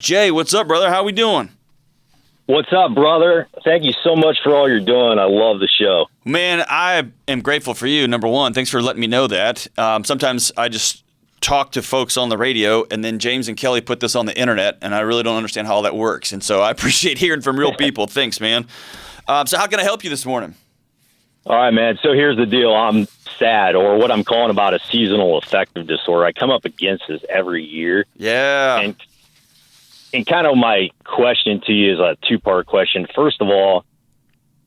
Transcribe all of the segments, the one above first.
Jay, what's up, brother? How we doing? What's up, brother? Thank you so much for all you're doing. I love the show. Man, I am grateful for you, number one. Thanks for letting me know that. Sometimes I just talk to folks on the radio, and then James and Kelly put this on the internet, and I really don't understand how all that works. And so I appreciate hearing from real people. Thanks, man. So how can I help you this morning? All right, man. So here's the deal. I'm sad, or what I'm calling about a seasonal affective disorder. I come up against this every year. Yeah. And kind of my question to you is a two-part question. First of all,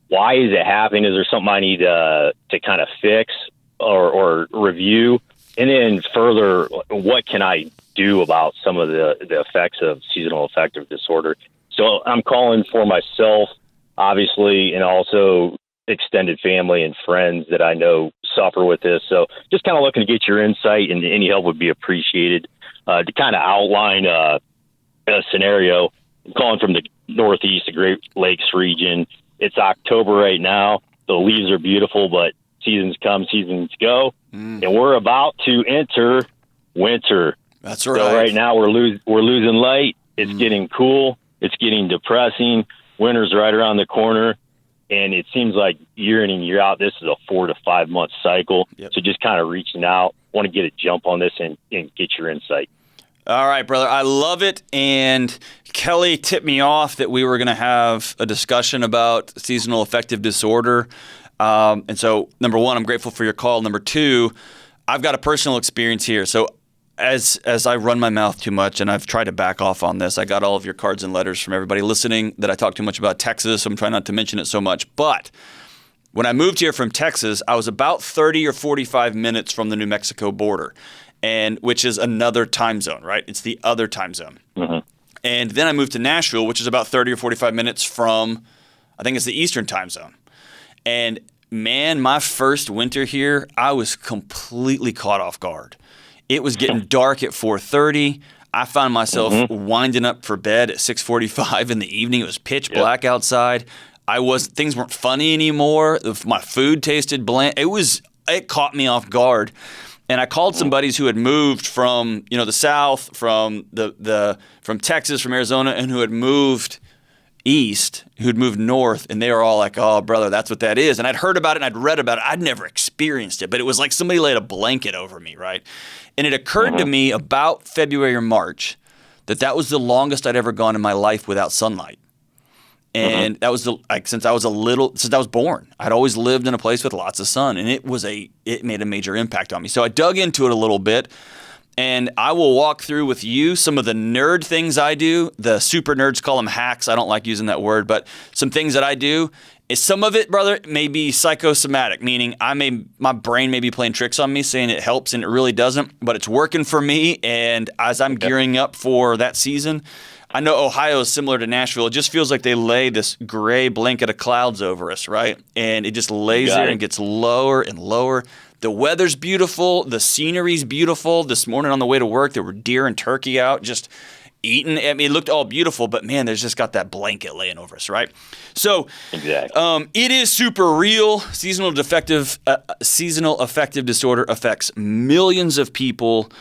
why is it happening? Is there something I need to kind of fix or review? And then further, what can I do about some of the effects of seasonal affective disorder? So I'm calling for myself, obviously, and also extended family and friends that I know suffer with this. So just kind of looking to get your insight, and any help would be appreciated to kind of outline a scenario. I'm calling from the Northeast, the Great Lakes region. It's October right now. The leaves are beautiful, but seasons come, seasons go, and we're about to enter winter. That's right. So right now we're losing light. It's getting cool. It's getting depressing. Winter's right around the corner, and it seems like year in and year out, this is a 4 to 5 month cycle. Yep. So just kind of reaching out, want to get a jump on this and get your insight. All right, brother. I love it. And Kelly tipped me off that we were going to have a discussion about seasonal affective disorder. And so, number one, I'm grateful for your call. Number two, I've got a personal experience here. So as I run my mouth too much, and I've tried to back off on this, I got all of your cards and letters from everybody listening that I talk too much about Texas. So I'm trying not to mention it so much. But when I moved here from Texas, I was about 30 or 45 minutes from the New Mexico border, and which is another time zone, right? It's the other time zone. Mm-hmm. And then I moved to Nashville, which is about 30 or 45 minutes from, I think it's the Eastern time zone. And man, my first winter here, I was completely caught off guard. It was getting dark at 4:30. I found myself winding up for bed at 6:45 in the evening. It was pitch black outside. Things weren't funny anymore. My food tasted bland. It caught me off guard. And I called some buddies who had moved from, the South, from from Texas, from Arizona, and who had moved east, who'd moved north, and they were all like, "Oh, brother, that's what that is." And I'd heard about it and I'd read about it. I'd never experienced it, but it was like somebody laid a blanket over me, right? And it occurred to me about February or March that was the longest I'd ever gone in my life without sunlight. And that was since I was born. I'd always lived in a place with lots of sun, and it made a major impact on me. So I dug into it a little bit, and I will walk through with you some of the nerd things I do. The super nerds call them hacks. I don't like using that word, but some things that I do. Some of it, brother, may be psychosomatic, meaning my brain may be playing tricks on me, saying it helps, and it really doesn't, but it's working for me. And as I'm gearing up for that season, I know Ohio is similar to Nashville. It just feels like they lay this gray blanket of clouds over us, right? And it just lays there and gets lower and lower. The weather's beautiful. The scenery's beautiful. This morning on the way to work, there were deer and turkey out just eating. I mean, it looked all beautiful, but man, there's just got that blanket laying over us, right? So it is super real. Seasonal affective disorder affects millions of people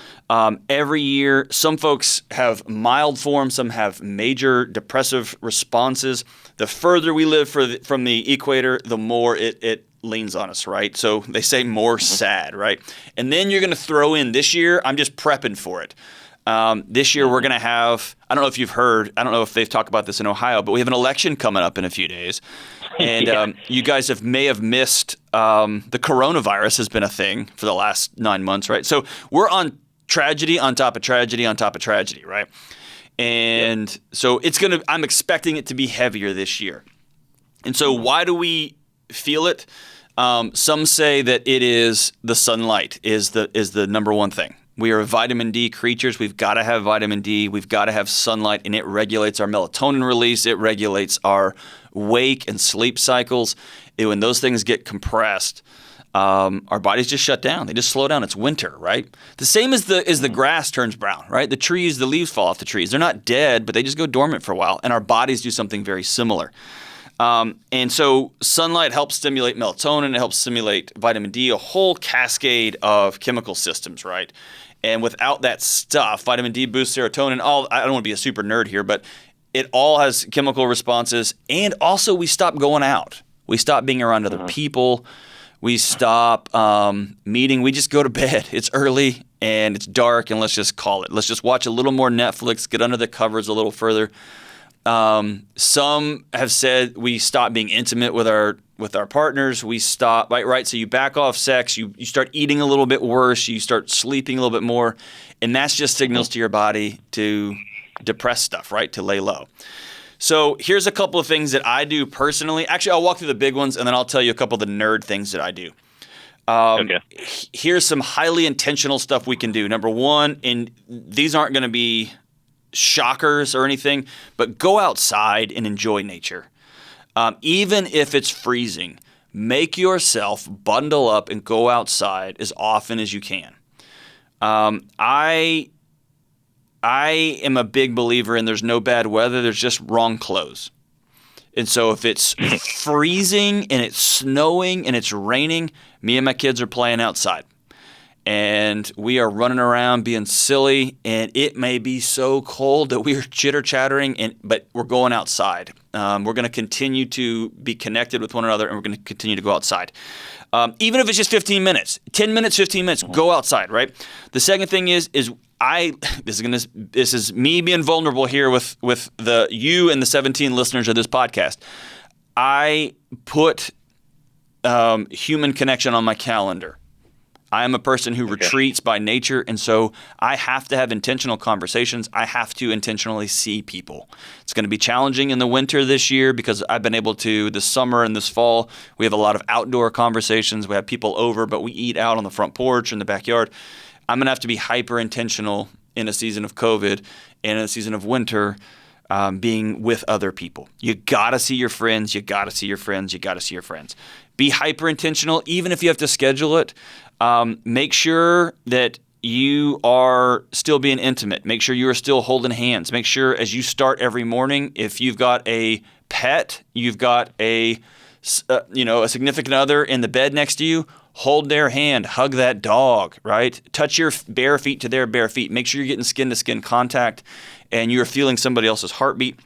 every year. Some folks have mild forms. Some have major depressive responses. The further we live from the equator, the more it leans on us, right? So they say more sad, right? And then you're going to throw in this year, I'm just prepping for it. This year we're going to have, I don't know if you've heard, I don't know if they've talked about this in Ohio, but we have an election coming up in a few days. And you guys may have missed, the coronavirus has been a thing for the last 9 months, right? So we're on tragedy on top of tragedy on top of tragedy, right? And so I'm expecting it to be heavier this year. And so why do we feel it? Some say that it is the sunlight is the number one thing. We are vitamin D creatures. We've got to have vitamin D. We've got to have sunlight, and it regulates our melatonin release. It regulates our wake and sleep cycles. When those things get compressed, our bodies just shut down. They just slow down. It's winter, right? The same as the grass turns brown, right? The leaves fall off the trees. They're not dead, but they just go dormant for a while, and our bodies do something very similar. And so sunlight helps stimulate melatonin. It helps stimulate vitamin D, a whole cascade of chemical systems, right? And without that stuff, vitamin D boosts serotonin, I don't want to be a super nerd here, but it all has chemical responses. And also we stop going out. We stop being around other people. We stop meeting. We just go to bed. It's early and it's dark, and let's just call it. Let's just watch a little more Netflix, get under the covers a little further. Some have said we stop being intimate with our partners. We stop, right? So you back off sex. You start eating a little bit worse. You start sleeping a little bit more, and that's just signals to your body to depress stuff, right? To lay low. So here's a couple of things that I do personally. Actually, I'll walk through the big ones, and then I'll tell you a couple of the nerd things that I do. Okay. Here's some highly intentional stuff we can do. Number one, and these aren't going to be shockers or anything, but go outside and enjoy nature. Even if it's freezing, make yourself bundle up and go outside as often as you can. I am a big believer in there's no bad weather, there's just wrong clothes. And so if it's freezing and it's snowing and it's raining, me and my kids are playing outside. And we are running around being silly, and it may be so cold that we are chitter-chattering, but we're going outside. We're going to continue to be connected with one another, and we're going to continue to go outside. Even if it's just 15 minutes, 10 minutes, 15 minutes, go outside, right? The second thing is this is me being vulnerable here with you and the 17 listeners of this podcast. I put human connection on my calendar. I am a person who retreats by nature, and so I have to have intentional conversations. I have to intentionally see people. It's going to be challenging in the winter this year because I've been able to, this summer and this fall, we have a lot of outdoor conversations. We have people over, but we eat out on the front porch in the backyard. I'm going to have to be hyper-intentional in a season of COVID and in a season of winter being with other people. You got to see your friends. You got to see your friends. You got to see your friends. Be hyper-intentional, even if you have to schedule it. Make sure that you are still being intimate. Make sure you are still holding hands. Make sure as you start every morning, if you've got a pet, you've got a significant other in the bed next to you, hold their hand, hug that dog, right? Touch your bare feet to their bare feet. Make sure you're getting skin-to-skin contact and you're feeling somebody else's heartbeat.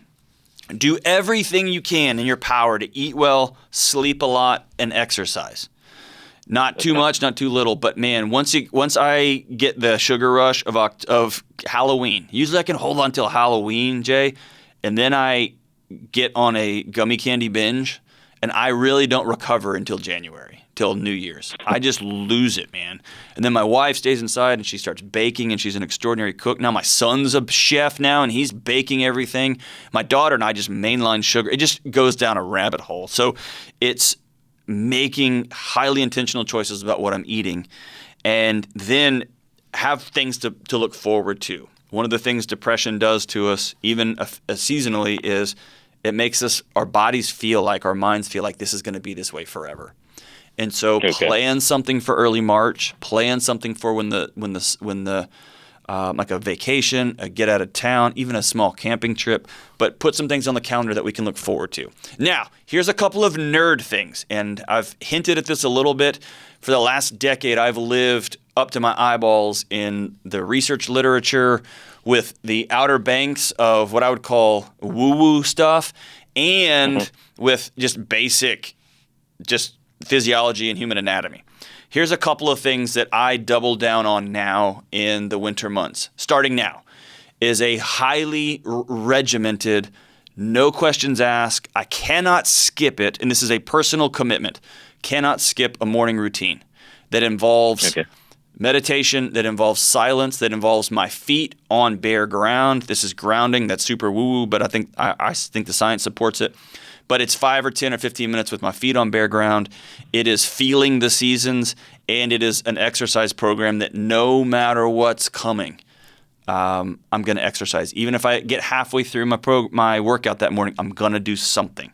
Do everything you can in your power to eat well, sleep a lot, and exercise. Not too much, not too little, but man, once I get the sugar rush of Halloween, usually I can hold on till Halloween, Jay, and then I get on a gummy candy binge, and I really don't recover until January, till New Year's. I just lose it, man. And then my wife stays inside, and she starts baking, and she's an extraordinary cook. Now my son's a chef now, and he's baking everything. My daughter and I just mainline sugar. It just goes down a rabbit hole. So it's making highly intentional choices about what I'm eating, and then have things to look forward to. One of the things depression does to us, even seasonally, is it makes our bodies feel like, our minds feel like this is going to be this way forever. And so plan something for early March, plan something for when the like a vacation, a get out of town, even a small camping trip, but put some things on the calendar that we can look forward to. Now, here's a couple of nerd things, and I've hinted at this a little bit. For the last decade, I've lived up to my eyeballs in the research literature with the outer banks of what I would call woo-woo stuff and with just basic physiology and human anatomy. Here's a couple of things that I double down on now in the winter months. Starting now is a highly regimented, no questions asked. I cannot skip it, and this is a personal commitment. Cannot skip a morning routine that involves meditation, that involves silence, that involves my feet on bare ground. This is grounding. That's super woo-woo, but I think the science supports it. But it's 5 or 10 or 15 minutes with my feet on bare ground. It is feeling the seasons, and it is an exercise program that no matter what's coming, I'm going to exercise. Even if I get halfway through my workout that morning, I'm going to do something.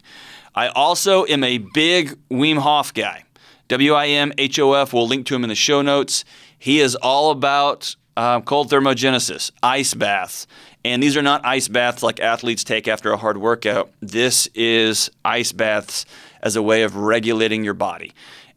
I also am a big Wim Hof guy. WIMHOF. We'll link to him in the show notes. He is all about cold thermogenesis, ice baths. And these are not ice baths like athletes take after a hard workout. This is ice baths as a way of regulating your body.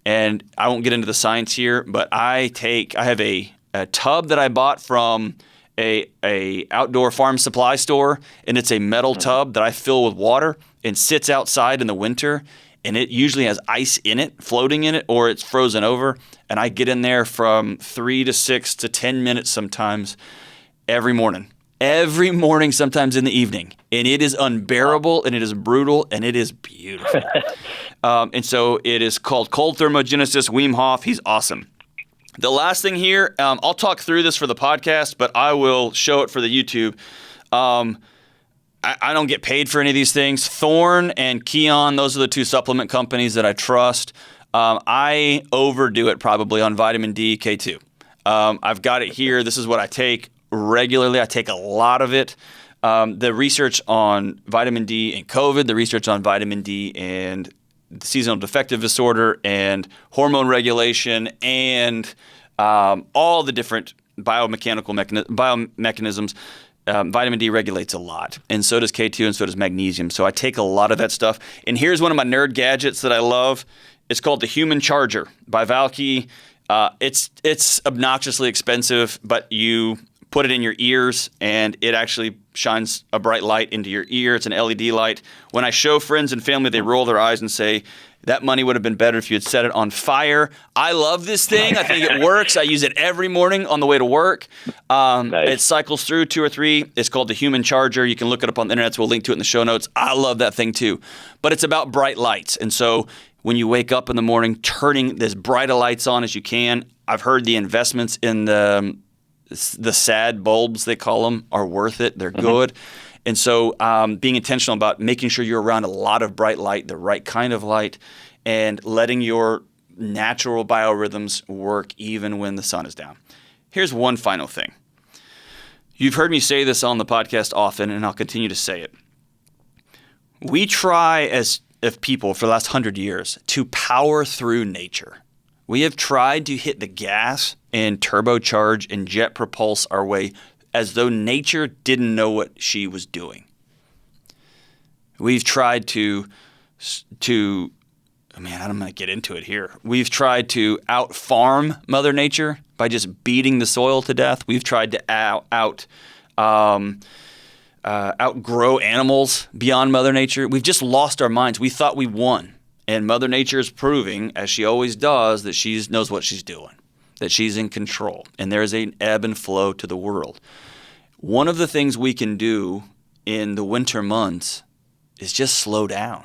And I won't get into the science here, but I have a a tub that I bought from a outdoor farm supply store, and it's a metal tub that I fill with water and sits outside in the winter, and it usually has ice in it, floating in it, or it's frozen over, and I get in there from 3 to 6 to 10 minutes sometimes every morning. Every morning, sometimes in the evening. And it is unbearable, and it is brutal, and it is beautiful. And so it is called cold thermogenesis. Wim Hof, he's awesome. The last thing here, I'll talk through this for the podcast, but I will show it for the YouTube. I don't get paid for any of these things. Thorne and Keon, those are the two supplement companies that I trust. I overdo it probably on vitamin D, K2. I've got it here. This is what I take regularly. I take a lot of it. The research on vitamin D and COVID, the research on vitamin D and seasonal defective disorder and hormone regulation and all the different biomechanisms. Vitamin D regulates a lot, and so does K2, and so does magnesium. So I take a lot of that stuff. And here's one of my nerd gadgets that I love. It's called the Human Charger by Valky. It's obnoxiously expensive, but you put it in your ears, and it actually shines a bright light into your ear. It's an LED light. When I show friends and family, they roll their eyes and say, that money would have been better if you had set it on fire. I love this thing. I think it works. I use it every morning on the way to work. Nice. It cycles through 2 or 3. It's called the Human Charger. You can look it up on the internet. So we'll link to it in the show notes. I love that thing too. But it's about bright lights. And so when you wake up in the morning, turning as bright of lights on as you can. I've heard the investments in the SAD bulbs, they call them, are worth it. They're good. And so being intentional about making sure you're around a lot of bright light, the right kind of light, and letting your natural biorhythms work even when the sun is down. Here's one final thing. You've heard me say this on the podcast often, and I'll continue to say it. We try as people for the last 100 years to power through nature. We have tried to hit the gas and turbocharge and jet propulse our way as though nature didn't know what she was doing. We've tried to I'm going to get into it here. We've tried to out-farm Mother Nature by just beating the soil to death. We've tried to outgrow animals beyond Mother Nature. We've just lost our minds. We thought we won. And Mother Nature is proving, as she always does, that she knows what she's doing, that she's in control, and there is an ebb and flow to the world. One of the things we can do in the winter months is just slow down.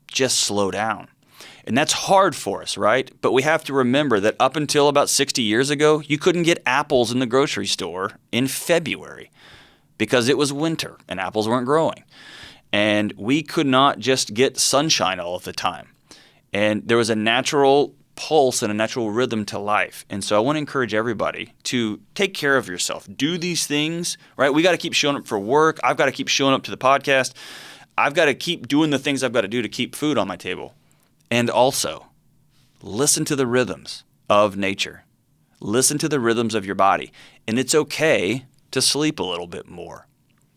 Just slow down. And that's hard for us, right? But we have to remember that up until about 60 years ago, you couldn't get apples in the grocery store in February because it was winter and apples weren't growing. And we could not just get sunshine all of the time. And there was a natural pulse and a natural rhythm to life. And so I want to encourage everybody to take care of yourself. Do these things, right? We got to keep showing up for work. I've got to keep showing up to the podcast. I've got to keep doing the things I've got to do to keep food on my table. And also, listen to the rhythms of nature. Listen to the rhythms of your body. And it's okay to sleep a little bit more.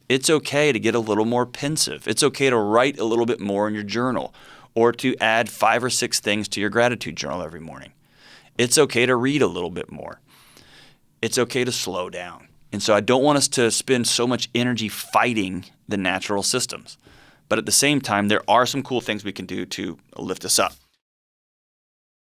It's okay to get a little more pensive. It's okay to write a little bit more in your journal or to add 5 or 6 things to your gratitude journal every morning. It's okay to read a little bit more. It's okay to slow down. And so I don't want us to spend so much energy fighting the natural systems. But at the same time, there are some cool things we can do to lift us up.